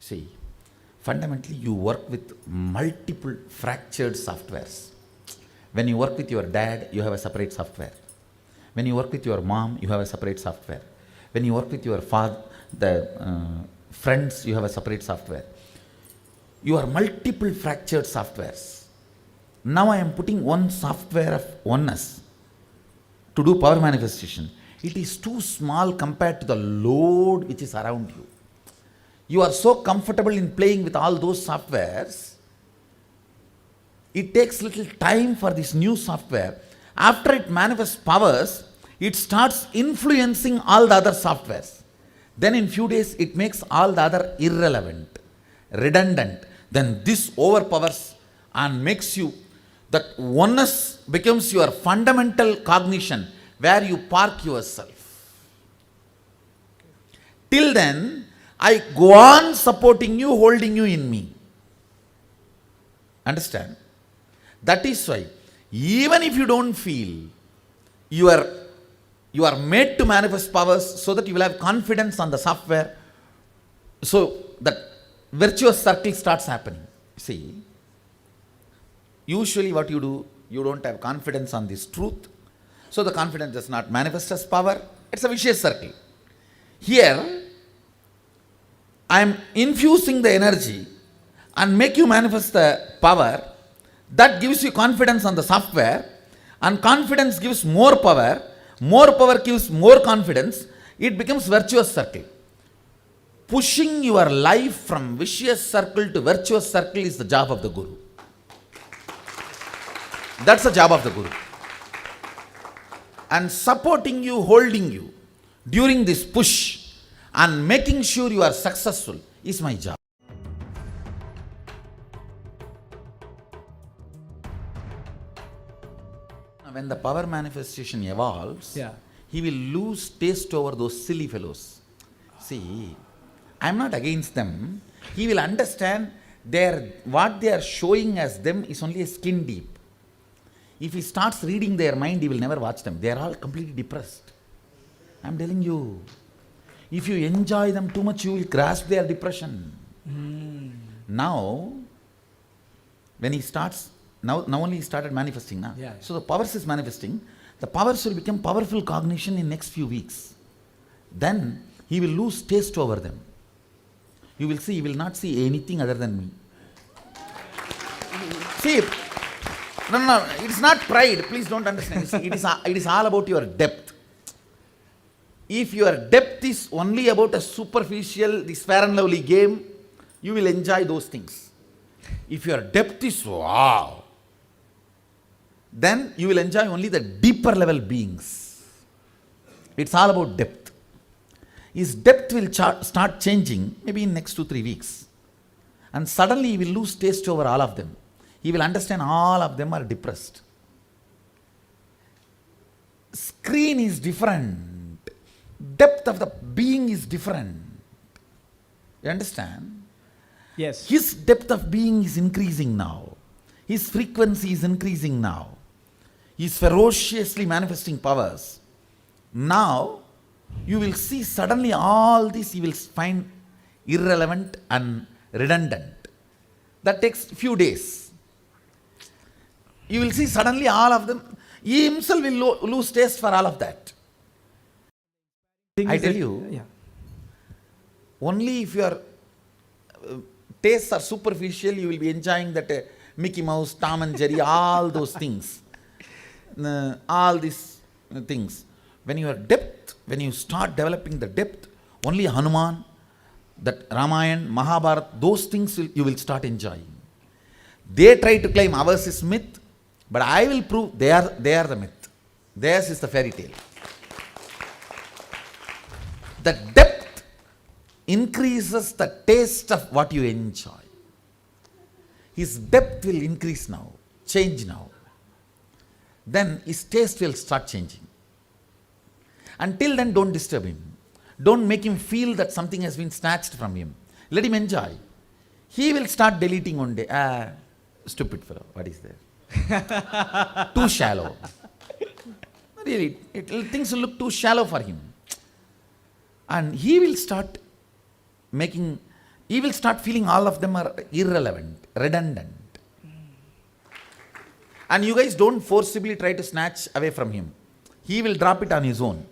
See, fundamentally you work with multiple fractured softwares. When you work with your dad, you have a separate software. When you work with your mom, you have a separate software. When you work with your father, friends, you have a separate software. You are multiple fractured softwares. Now I am putting one software of oneness to do power manifestation. It is too small compared to the load which is around you. You are so comfortable in playing with all those softwares. It takes little time for this new software. After it manifests powers, it starts influencing all the other softwares. Then in few days, it makes all the other irrelevant, redundant. Then this overpowers and makes you, that oneness becomes your fundamental cognition where you park yourself. Till then, I go on supporting you, holding you in me. Understand? That is why, even if you don't feel, you are made to manifest powers so that you will have confidence on the software. So that virtuous circle starts happening. See, usually what you do, you don't have confidence on this truth. So the confidence does not manifest as power. It's a vicious circle. Here, I am infusing the energy and make you manifest the power. That gives you confidence on the software, and confidence gives more power gives more confidence. It becomes virtuous circle. Pushing your life from vicious circle to virtuous circle is the job of the Guru. That's the job of the Guru. And supporting you, holding you during this push and making sure you are successful is my job. When the power manifestation evolves, he will lose taste over those silly fellows. See, I am not against them. He will understand what they are showing as them is only a skin deep. If he starts reading their mind, he will never watch them. They are all completely depressed. I am telling you. If you enjoy them too much, you will grasp their depression. Now, when he starts, now only he started manifesting now. So the powers is manifesting. The powers will become powerful cognition in next few weeks. Then he will lose taste over them. You will see, he will not see anything other than me. See, no, it's not pride. Please don't understand. It is all about your depth. If your depth is only about a superficial, this fair and lovely game, you will enjoy those things. If your depth is wow, then you will enjoy only the deeper level beings. It's all about depth. His depth will start changing maybe in next 2-3 weeks. And suddenly he will lose taste over all of them. He will understand all of them are depressed. Screen is different. Depth of the being is different. You understand? Yes. His depth of being is increasing now. His frequency is increasing now. He is ferociously manifesting powers. Now, you will see suddenly all this you will find irrelevant and redundant. That takes few days. You will see suddenly all of them. He himself will lose taste for all of that. I tell you, only if your tastes are superficial, you will be enjoying that Mickey Mouse, Tom and Jerry, all those things. All these things. When you start developing the depth, only Hanuman, that Ramayana, Mahabharata, those things you will start enjoying. They try to claim ours is myth, but I will prove they are the myth. Theirs is the fairy tale. The depth increases the taste of what you enjoy. His depth will increase now, change now. Then his taste will start changing. Until then, don't disturb him. Don't make him feel that something has been snatched from him. Let him enjoy. He will start deleting one day. Stupid fellow, what is there? Too shallow. Really, things will look too shallow for him. And he will start making he will start feeling all of them are irrelevant, redundant. And you guys don't forcibly try to snatch away from him. He will drop it on his own.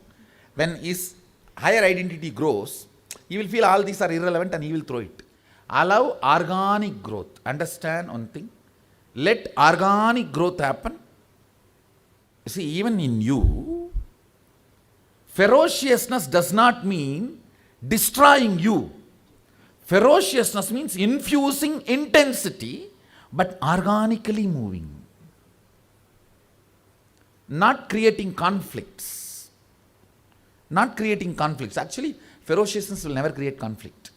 When his higher identity grows, he will feel all these are irrelevant and he will throw it. Allow organic growth. Understand one thing. Let organic growth happen. See, even in you, ferociousness does not mean destroying you. Ferociousness means infusing intensity, but organically moving. Not creating conflicts. Not creating conflicts. Actually, ferociousness will never create conflict.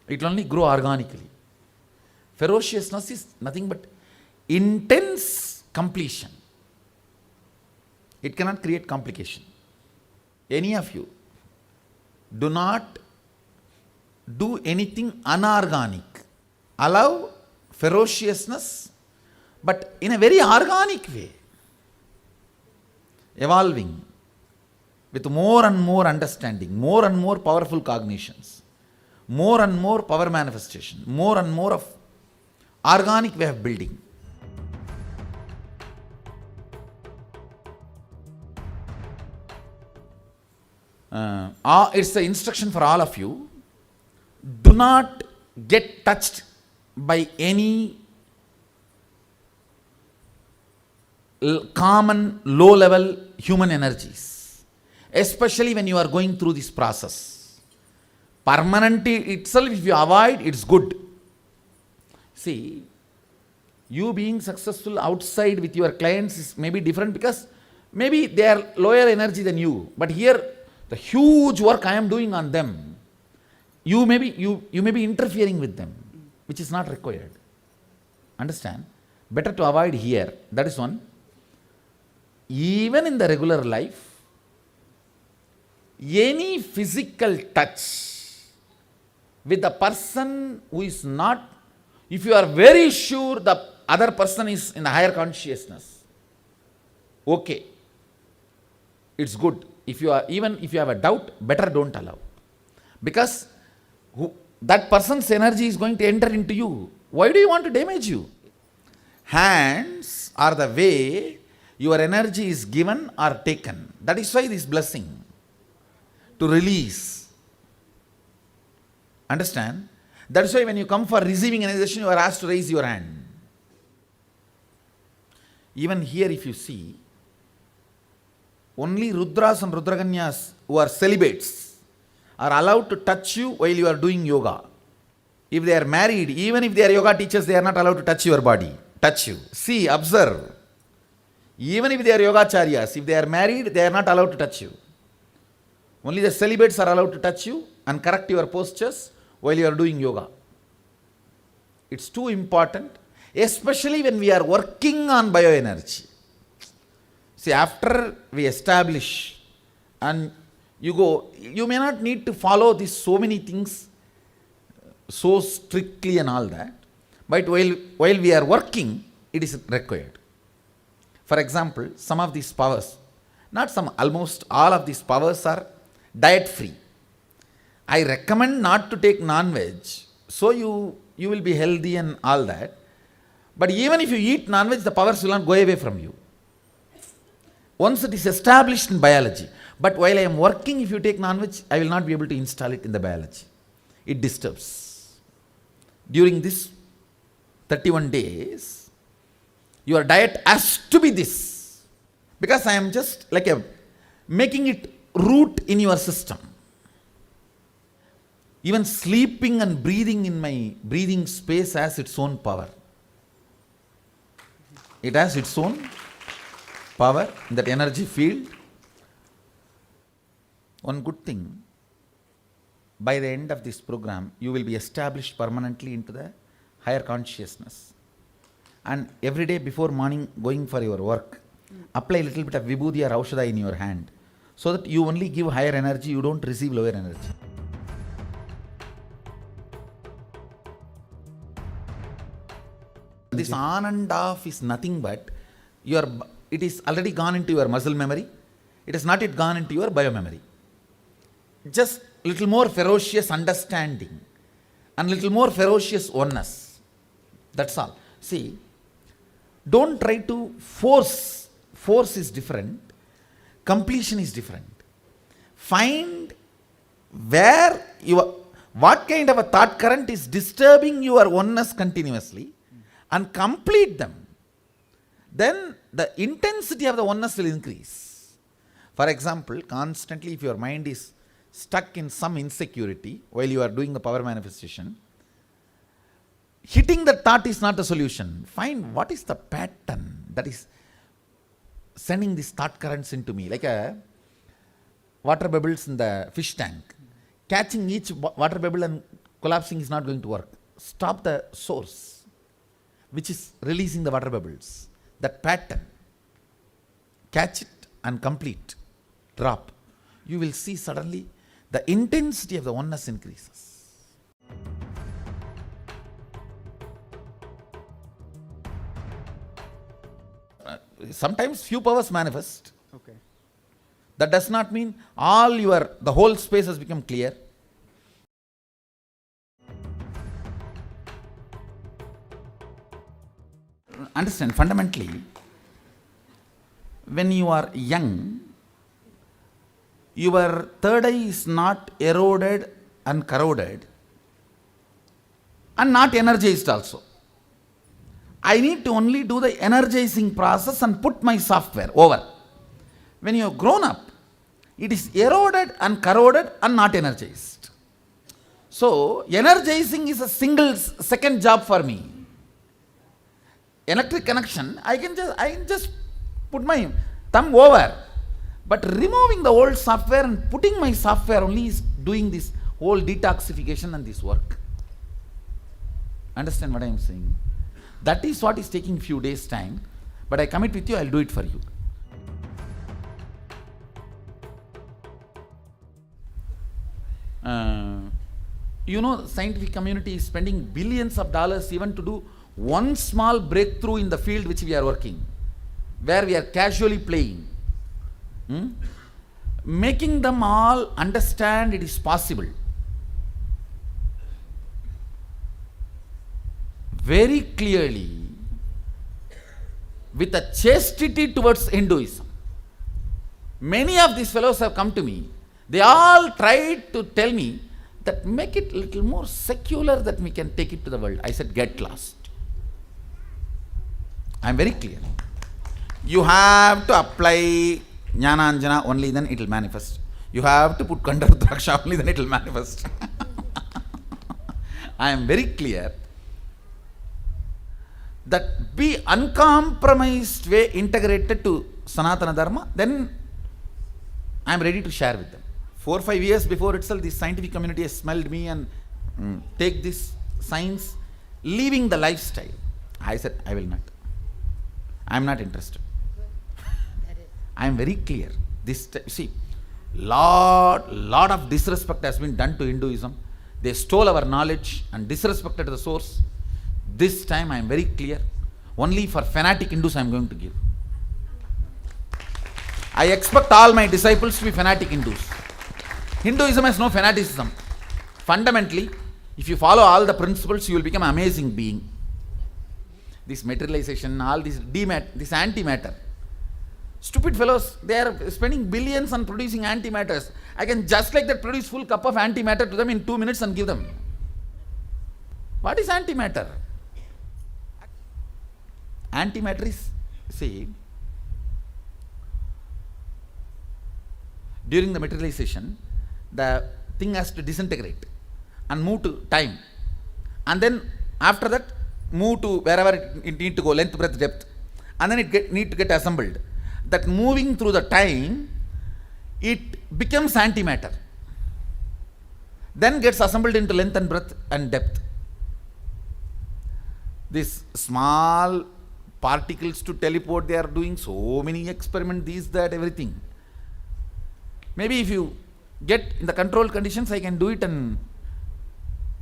It will only grow organically. Ferociousness is nothing but intense completion. It cannot create complication. Any of you, do not do anything unorganic. Allow ferociousness, but in a very organic way. Evolving with more and more understanding, more and more powerful cognitions, more and more power manifestation, more and more of organic way of building. It's the instruction for all of you. Do not get touched by any common low-level human energies, especially when you are going through this process. Permanently itself, if you avoid, it's good. See, you being successful outside with your clients is maybe different because maybe they are lower energy than you. But here, the huge work I am doing on them, you may be interfering with them, which is not required. Understand? Better to avoid here. That is one. Even in the regular life, any physical touch with the person who is not, if you are very sure the other person is in the higher consciousness, okay, it's good. Even if you have a doubt, better don't allow. Because that person's energy is going to enter into you. Why do you want to damage you? Hands are the way your energy is given or taken. That is why this blessing. To release. Understand? That is why when you come for receiving energization, you are asked to raise your hand. Even here if you see, only Rudras and Rudraganyas who are celibates are allowed to touch you while you are doing yoga. If they are married, even if they are yoga teachers, they are not allowed to touch your body, touch you. See, observe. Even if they are yogacharyas, if they are married, they are not allowed to touch you. Only the celibates are allowed to touch you and correct your postures while you are doing yoga. It's too important, especially when we are working on bioenergy. See, after we establish and you go, you may not need to follow these so many things so strictly and all that, but while we are working, it is required. For example, some of these powers, not some, almost all of these powers are diet free. I recommend not to take non-veg, so you will be healthy and all that. But even if you eat non-veg, the powers will not go away from you. Once it is established in biology. But while I am working, if you take non-veg, I will not be able to install it in the biology. It disturbs. During this 31 days, your diet has to be this. Because I am just like making it root in your system. Even sleeping and breathing in my breathing space has its own power. It has its own power in that energy field. One good thing, by the end of this program, you will be established permanently into the higher consciousness. And every day before morning going for your work, apply a little bit of vibhuti or aushadha in your hand, so that you only give higher energy, you don't receive lower energy. This on and off is nothing but it is already gone into your muscle memory. It has not yet gone into your biomemory. Just little more ferocious understanding and little more ferocious oneness. That's all. See, don't try to force. Force is different. Completion is different. Find where what kind of a thought current is disturbing your oneness continuously and complete them. Then the intensity of the oneness will increase. For example, constantly if your mind is stuck in some insecurity while you are doing the power manifestation, hitting the thought is not the solution. Find what is the pattern that is sending these thought currents into me, like a water bubbles in the fish tank. Catching each water bubble and collapsing is not going to work. Stop the source, which is releasing the water bubbles. That pattern, catch it and complete, drop. You will see suddenly the intensity of the oneness increases. Sometimes few powers manifest. Okay. That does not mean the whole space has become clear. Understand, fundamentally, when you are young, your third eye is not eroded and corroded and not energized also. I need to only do the energizing process and put my software over. When you have grown up, it is eroded and corroded and not energized. So, energizing is a second job for me. Electric connection, I can just put my thumb over. But removing the old software and putting my software only is doing this whole detoxification and this work. Understand what I am saying? That is what is taking few days time. But I commit with you, I will do it for you. The scientific community is spending billions of dollars even to do one small breakthrough in the field which we are working, where we are casually playing. Making them all understand it is possible. Very clearly, with a chastity towards Hinduism. Many of these fellows have come to me. They all tried to tell me that make it a little more secular that we can take it to the world. I said, get lost. I am very clear. You have to apply Jnana only, then it will manifest. You have to put Kandarudraksha only, then it will manifest. I am very clear that be uncompromised way integrated to Sanatana Dharma, then I am ready to share with them. 4 or 5 years before itself, the scientific community has smelled me and take this science, leaving the lifestyle. I said, I will not. I am not interested. I am very clear. Lot of disrespect has been done to Hinduism. They stole our knowledge and disrespected the source. This time I am very clear. Only for fanatic Hindus I am going to give. I expect all my disciples to be fanatic Hindus. Hinduism has no fanaticism. Fundamentally, if you follow all the principles, you will become an amazing being. This materialization, all this this antimatter. Stupid fellows, they are spending billions on producing antimatters. I can just like that produce full cup of antimatter to them in 2 minutes and give them. What is antimatter? Antimatter is, see, during the materialization, the thing has to disintegrate and move to time. And then after that, move to wherever it need to go, length, breadth, depth. And then it need to get assembled. That moving through the time, it becomes antimatter. Then gets assembled into length and breadth and depth. These small particles to teleport, they are doing so many experiments, these, that, everything. Maybe if you get in the controlled conditions, I can do it and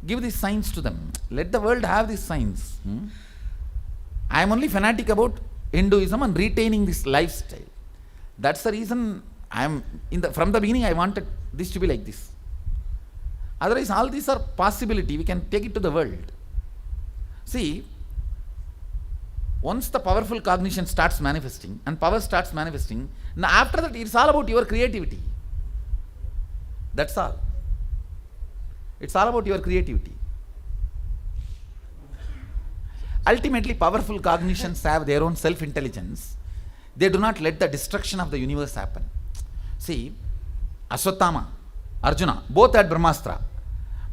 give this science to them. Let the world have this science. I am only fanatic about Hinduism and retaining this lifestyle. That's the reason I am from the beginning I wanted this to be like this. Otherwise, all these are possibility. We can take it to the world. See, once the powerful cognition starts manifesting and power starts manifesting, now after that it's all about your creativity. That's all. It's all about your creativity. Ultimately, powerful cognitions have their own self-intelligence. They do not let the destruction of the universe happen. See, Aswatthama, Arjuna, both had Brahmastra.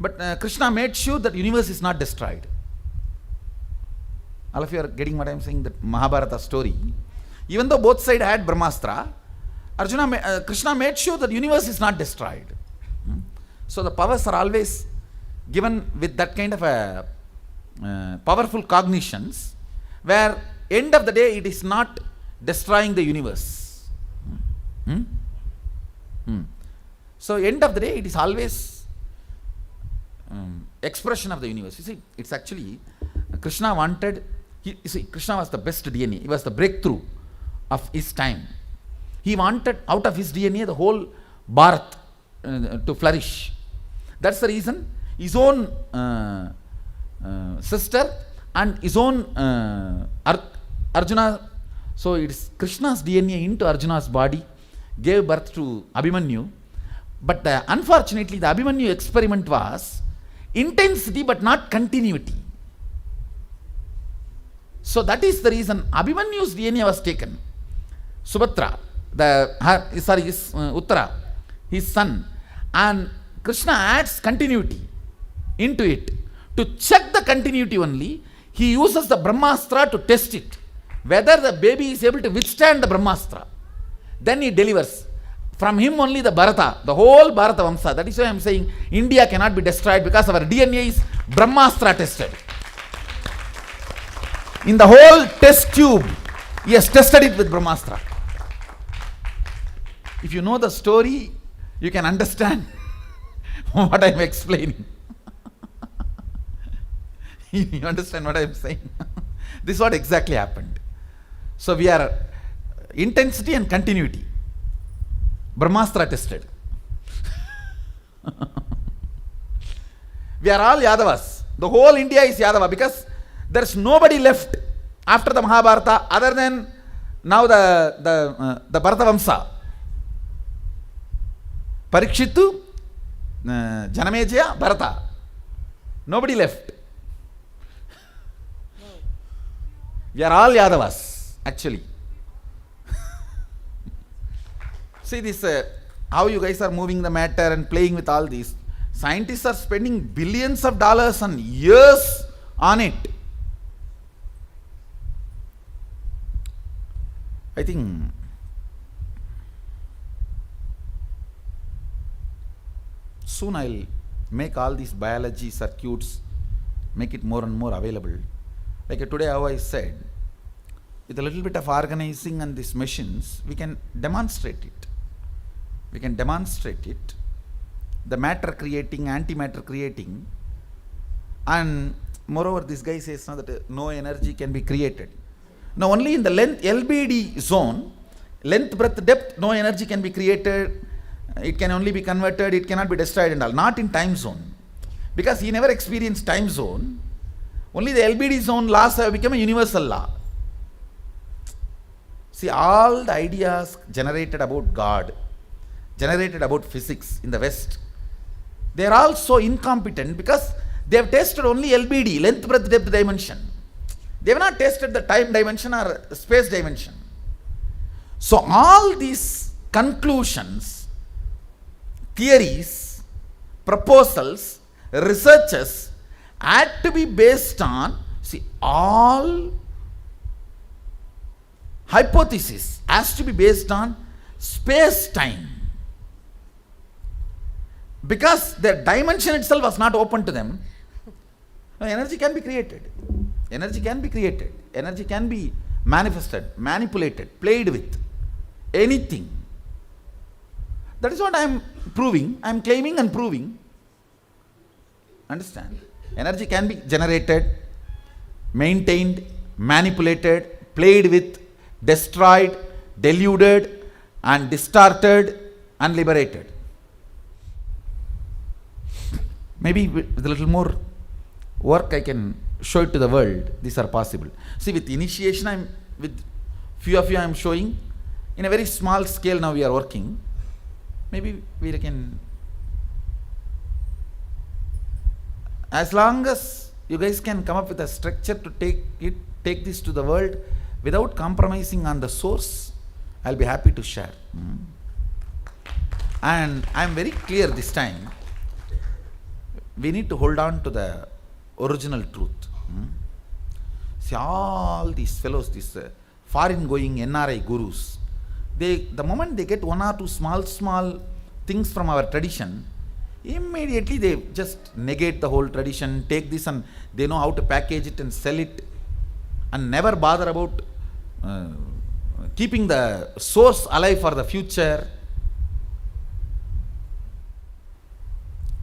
But Krishna made sure that universe is not destroyed. All of you are getting what I am saying, that Mahabharata story. Even though both sides had Brahmastra, Krishna made sure that universe is not destroyed. So the powers are always given with that kind of a powerful cognitions, where end of the day it is not destroying the universe. So end of the day it is always expression of the universe. You see, it's actually Krishna wanted, Krishna was the best DNA. He was the breakthrough of his time. He wanted out of his DNA the whole Bharat to flourish. That's the reason his own sister and his own Arjuna, so it's Krishna's DNA into Arjuna's body gave birth to Abhimanyu. But unfortunately, the Abhimanyu experiment was intensity but not continuity. So that is the reason Abhimanyu's DNA was taken. Subhadra, Uttara, his son, and Krishna adds continuity into it. To check the continuity only, he uses the Brahmastra to test it, whether the baby is able to withstand the Brahmastra. Then he delivers. From him only the Bharata, the whole Bharata Vamsa. That is why I am saying India cannot be destroyed, because our DNA is Brahmastra tested. In the whole test tube, he has tested it with Brahmastra. If you know the story, you can understand what I am explaining. You understand what I am saying? This is what exactly happened. So we are intensity and continuity. Brahmastra tested. We are all Yadavas. The whole India is Yadava, because there is nobody left after the Mahabharata other than now the Bharata Vamsa. Parikshitu, Janamejaya, Bharata. Nobody left. We are all Yadavas, actually. See this, how you guys are moving the matter and playing with all these. Scientists are spending billions of dollars and years on it. I think soon I'll make all these biology circuits, make it more and more available. Like today how I said, with a little bit of organizing and these machines, we can demonstrate it. We can demonstrate it. The matter creating, antimatter creating, and moreover this guy says now that no energy can be created. Now only in the length LBD zone, length, breadth, depth, no energy can be created. It can only be converted, it cannot be destroyed and all. Not in time zone. Because he never experienced time zone. Only the LBD zone laws have become a universal law. See, all the ideas generated about God, generated about physics in the West, they are all so incompetent because they have tested only LBD, length, breadth, depth dimension. They have not tested the time dimension or space dimension. So all these conclusions, theories, proposals, researches had to be based on, see, all hypothesis has to be based on space-time. Because the dimension itself was not open to them, energy can be created. Energy can be created. Energy can be manifested, manipulated, played with. Anything. That is what I am proving. I am claiming and proving. Understand? Energy can be generated, maintained, manipulated, played with, destroyed, deluded, and distorted, and liberated. Maybe with a little more work I can show it to the world. These are possible. See, with initiation, with few of you I am showing. In a very small scale now we are working. Maybe we can, as long as you guys can come up with a structure to take this to the world without compromising on the source, I'll be happy to share. And I'm very clear this time. We need to hold on to the original truth. See, all these fellows, these foreign going NRI gurus, the moment they get one or two small things from our tradition, immediately they just negate the whole tradition, take this and they know how to package it and sell it, and never bother about keeping the source alive for the future.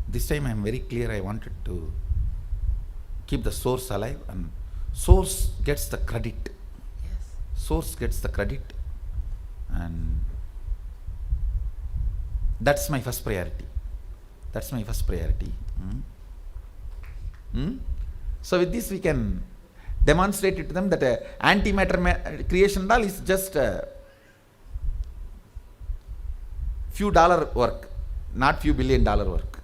This time I am very clear. I wanted to keep the source alive, and source gets the credit. Yes. Source gets the credit, and that's my first priority. That's my first priority. So with this we can demonstrate it to them that antimatter creation and all is just a few dollar work, not few $1 billion work.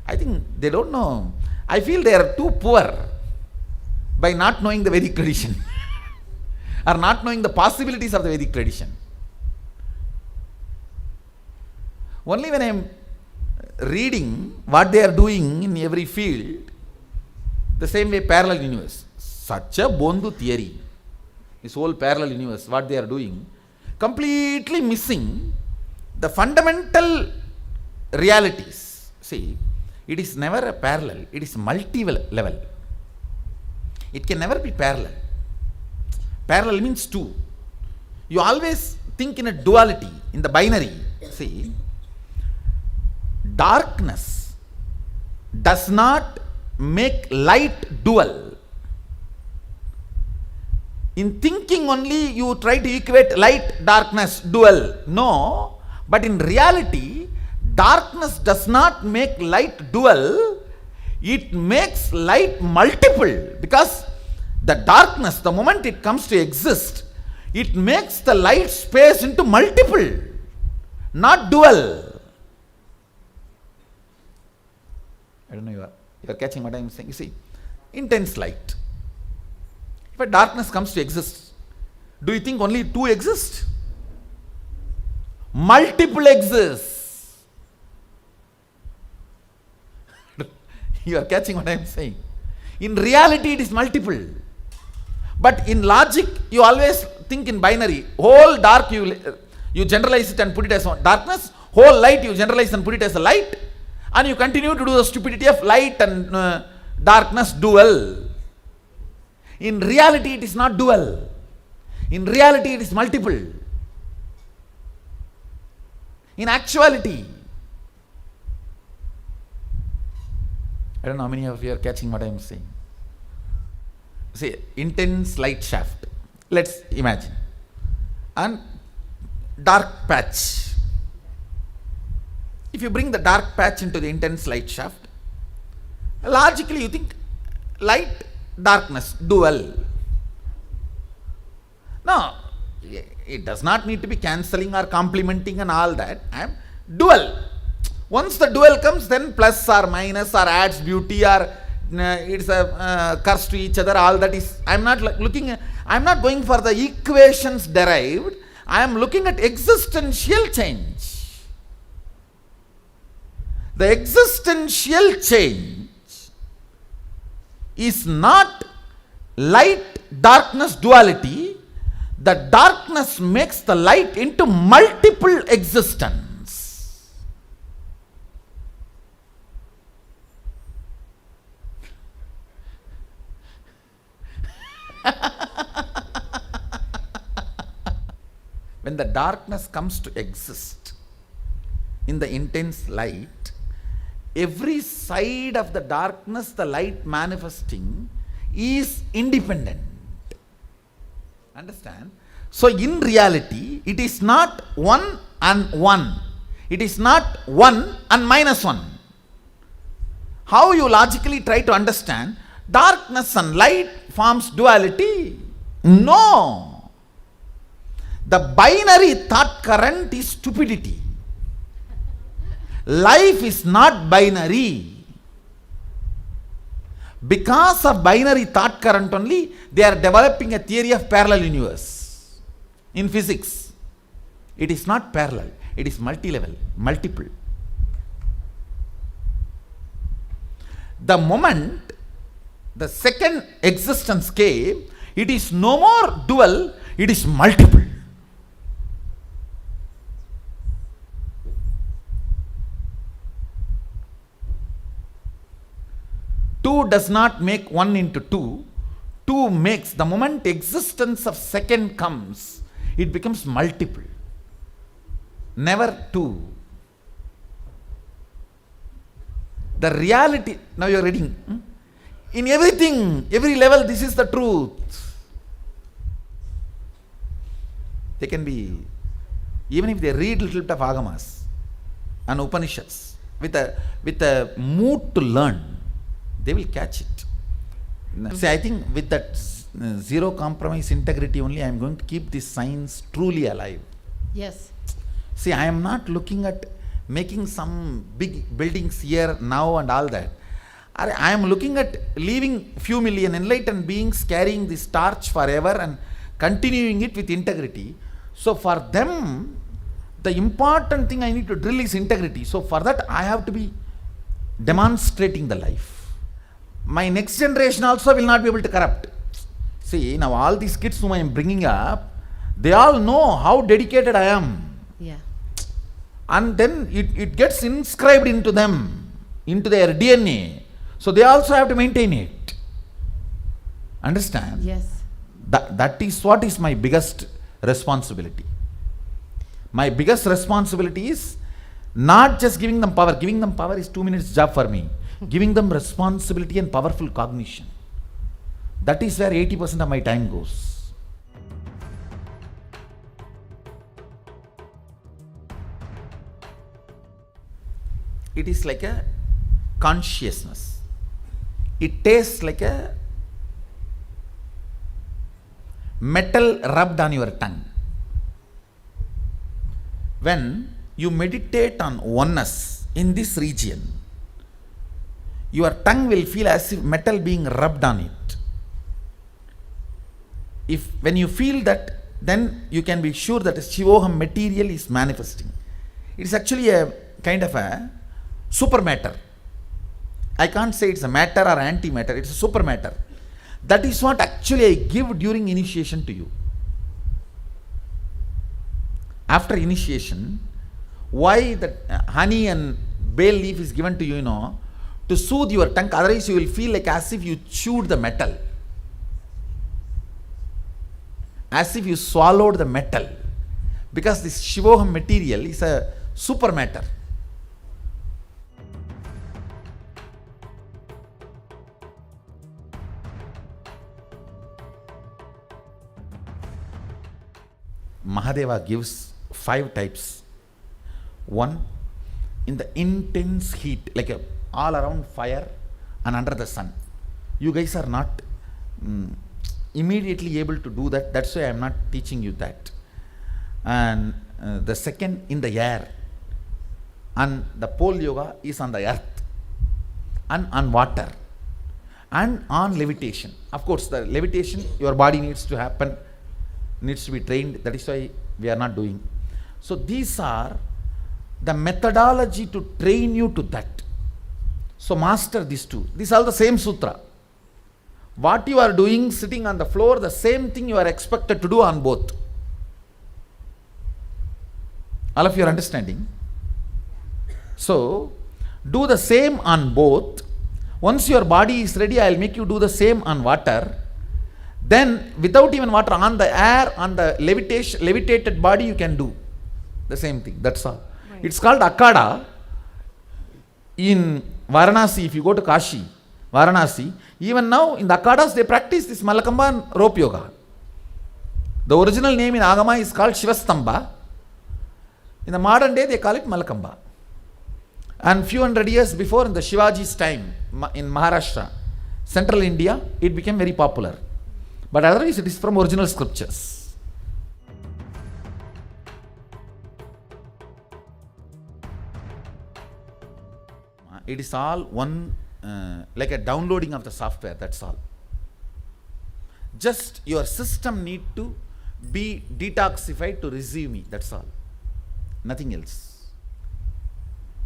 I think they don't know. I feel they are too poor by not knowing the Vedic tradition or not knowing the possibilities of the Vedic tradition. Only when I am reading what they are doing in every field, the same way parallel universe, such a bondu theory, this whole parallel universe, what they are doing, completely missing the fundamental realities. See, it is never a parallel, it is multi-level. It can never be parallel. Parallel means two. You always think in a duality, in the binary. See, darkness does not make light dual. In thinking only you try to equate light, darkness, dual. No, but in reality, darkness does not make light dual, it makes light multiple, because the darkness, the moment it comes to exist, it makes the light space into multiple, not dual. I don't know, you are catching what I am saying. You see, intense light. If a darkness comes to exist, do you think only two exist? Multiple exist. You are catching what I am saying. In reality, it is multiple. But in logic, you always think in binary. Whole dark, you generalize it and put it as darkness. Whole light, you generalize and put it as a light. And you continue to do the stupidity of light and darkness dual. In reality, it is not dual. In reality, it is multiple. In actuality, I don't know how many of you are catching what I am saying. See, intense light shaft. Let's imagine. And dark patch. If you bring the dark patch into the intense light shaft, logically you think light, darkness, dual. No, it does not need to be cancelling or complementing and all that. I am dual. Once the dual comes, then plus or minus or adds beauty or it's a curse to each other, all that is, I am not looking, I am not going for the equations derived, I am looking at existential change. The existential change is not light darkness duality. The darkness makes the light into multiple existence. When the darkness comes to exist in the intense light, every side of the darkness, the light manifesting, is independent. Understand? So in reality, it is not 1 and 1. It is not 1 and minus 1. How you logically try to understand darkness and light forms duality? No. The binary thought current is stupidity. Life is not binary. Because of binary thought current only, they are developing a theory of parallel universe. In physics, it is not parallel, it is multi-level, multiple. The moment the second existence came, it is no more dual, it is multiple. Two does not make one into two. Two makes, the moment existence of second comes, it becomes multiple. Never two. The reality, now you are reading. In everything, every level, this is the truth. They can be, even if they read little bit of Agamas and Upanishads, with a mood to learn, they will catch it. See, I think with that zero compromise integrity only, I am going to keep this science truly alive. Yes. See, I am not looking at making some big buildings here, now and all that. I am looking at leaving few million enlightened beings carrying this torch forever and continuing it with integrity. So for them, the important thing I need to drill is integrity. So for that, I have to be demonstrating the life. My next generation also will not be able to corrupt. See, now all these kids whom I am bringing up, they all know how dedicated I am. Yeah. And then it gets inscribed into them, into their DNA. So they also have to maintain it. Understand? Yes. That is what is my biggest responsibility. My biggest responsibility is not just giving them power. Giving them power is 2 minutes job for me. Giving them responsibility and powerful cognition. That is where 80% of my time goes. It is like a consciousness. It tastes like a metal rubbed on your tongue. When you meditate on oneness in this region, your tongue will feel as if metal being rubbed on it. When you feel that, then you can be sure that a Shivoham material is manifesting. It is actually a kind of a super matter. I can't say it's a matter or antimatter, it's a super matter. That is what actually I give during initiation to you. After initiation, why the honey and bay leaf is given to you, to soothe your tongue, otherwise you will feel like as if you chewed the metal. As if you swallowed the metal. Because this Shivoham material is a super matter. Mahadeva gives 5 types. One, in the intense heat, like all around fire and under the sun. You guys are not immediately able to do that. That's why I am not teaching you that. And the second, in the air. And the pole yoga is on the earth and on water and on levitation. Of course, the levitation, your body needs to happen, needs to be trained. That is why we are not doing. So these are the methodology to train you to that. So master these two. These are the same sutra. What you are doing sitting on the floor, the same thing you are expected to do on both. All of you are understanding? So, do the same on both. Once your body is ready, I will make you do the same on water. Then, without even water, on the air, on the levitated body, you can do the same thing. That's all. Right. It's called Akada. In Varanasi, if you go to Kashi, Varanasi, even now in the Akadas, they practice this Malakamba and rope yoga. The original name in Agama is called Shivastamba. In the modern day, they call it Malakamba. And few hundred years before, in the Shivaji's time, in Maharashtra, central India, it became very popular. But otherwise it is from original scriptures. It is all one, like a downloading of the software, that's all. Just your system need to be detoxified to receive me, that's all. Nothing else.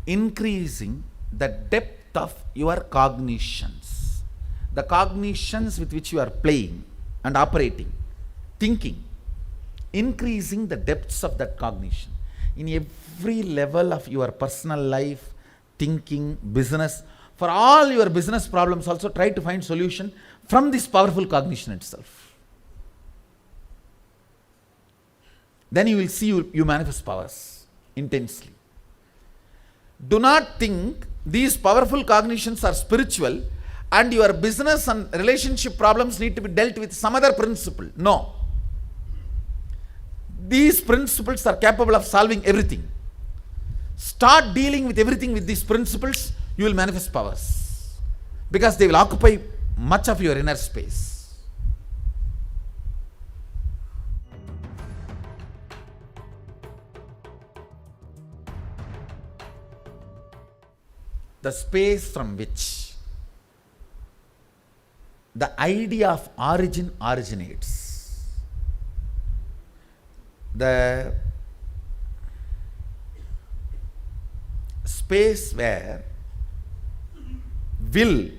Increasing the depth of your cognitions, the cognitions with which you are playing and operating, thinking, increasing the depths of that cognition in every level of your personal life, thinking, business. For all your business problems also try to find solution from this powerful cognition itself. Then you will see you manifest powers intensely. Do not think these powerful cognitions are spiritual and your business and relationship problems need to be dealt with some other principle. No. These principles are capable of solving everything. Start dealing with everything with these principles, you will manifest powers. Because they will occupy much of your inner space. The space from which the idea of origin originates. The space where will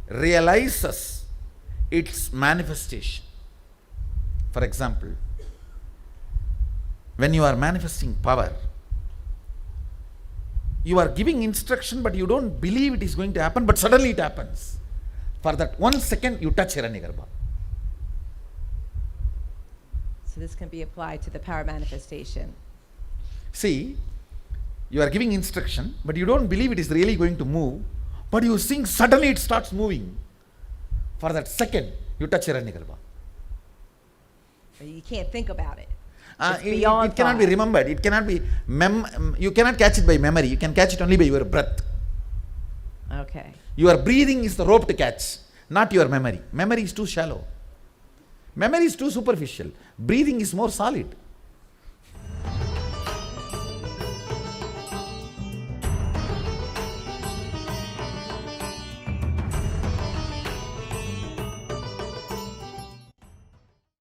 realizes its manifestation. For example, when you are manifesting power, you are giving instruction but you don't believe it is going to happen, but suddenly it happens. For that 1 second you touch Hiranyagarbha. So this can be applied to the power manifestation. See, you are giving instruction but you don't believe it is really going to move, but you think suddenly it starts moving. For that second you touch Hiranyagarbha. You can't think about it. It cannot be remembered. It cannot be you cannot catch it by memory. You can catch it only by your breath. Okay. Your breathing is the rope to catch, not your memory. Memory is too shallow. Memory is too superficial. Breathing is more solid.